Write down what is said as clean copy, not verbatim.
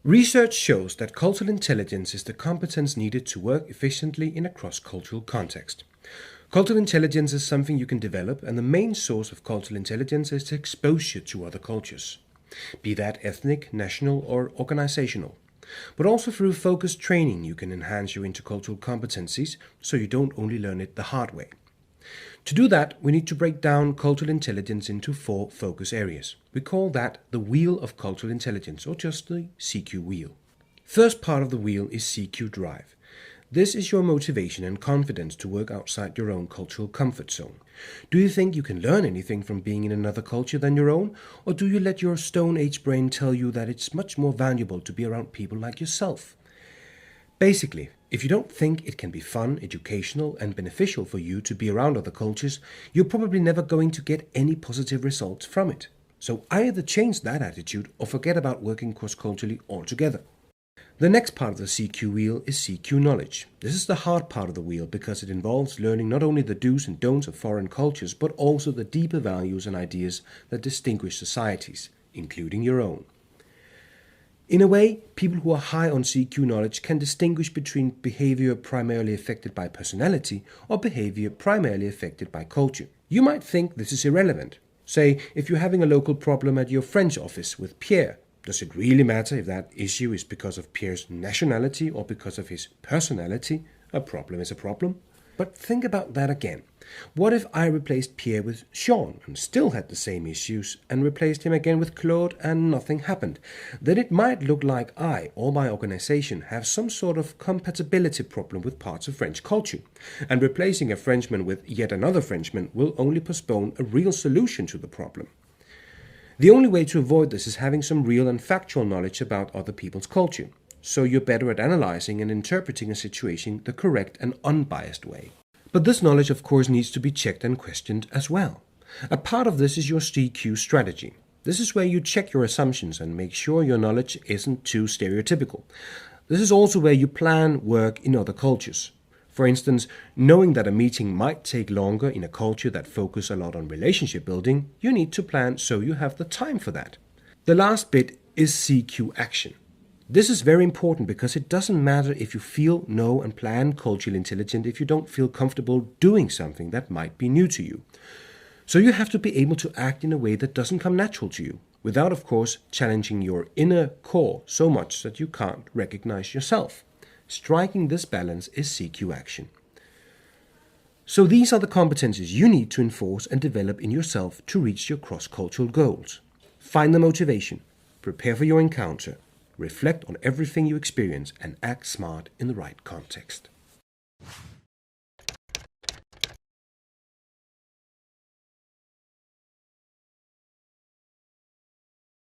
Research shows that cultural intelligence is the competence needed to work efficiently in a cross-cultural context. Cultural intelligence is something you can develop, and the main source of cultural intelligence is exposure to other cultures, be that ethnic, national, or organizational. But also through focused training, you can enhance your intercultural competencies so you don't only learn it the hard way. To do that, we need to break down cultural intelligence into 4 focus areas. We call that the Wheel of Cultural Intelligence, or just the CQ wheel. First part of the wheel is CQ Drive. This is your motivation and confidence to work outside your own cultural comfort zone. Do you think you can learn anything from being in another culture than your own? Or do you let your Stone Age brain tell you that it's much more valuable to be around people like yourself? Basically, if you don't think it can be fun, educational, and beneficial for you to be around other cultures, you're probably never going to get any positive results from it. So either change that attitude or forget about working cross-culturally altogether. The next part of the CQ wheel is CQ Knowledge. This is the hard part of the wheel because it involves learning not only the do's and don'ts of foreign cultures, but also the deeper values and ideas that distinguish societies, including your own. In a way, people who are high on CQ knowledge can distinguish between behavior primarily affected by personality or behavior primarily affected by culture. You might think this is irrelevant. Say, if you're having a local problem at your French office with Pierre, does it really matter if that issue is because of Pierre's nationality or because of his personality? A problem is a problem. But think about that again. What if I replaced Pierre with Sean and still had the same issues, and replaced him again with Claude and nothing happened? Then it might look like I or my organization have some sort of compatibility problem with parts of French culture, and replacing a Frenchman with yet another Frenchman will only postpone a real solution to the problem. The only way to avoid this is having some real and factual knowledge about other people's culture, so you're better at analyzing and interpreting a situation the correct and unbiased way. But this knowledge, of course, needs to be checked and questioned as well. A part of this is your CQ strategy. This is where you check your assumptions and make sure your knowledge isn't too stereotypical. This is also where you plan work in other cultures. For instance, knowing that a meeting might take longer in a culture that focuses a lot on relationship building, you need to plan so you have the time for that. The last bit is CQ action. This is very important because it doesn't matter if you feel, know, and plan culturally intelligent if you don't feel comfortable doing something that might be new to you. So you have to be able to act in a way that doesn't come natural to you, without, of course, challenging your inner core so much that you can't recognize yourself. Striking this balance is CQ action. So these are the competencies you need to enforce and develop in yourself to reach your cross-cultural goals. Find the motivation, prepare for your encounter, reflect on everything you experience, and act smart in the right context.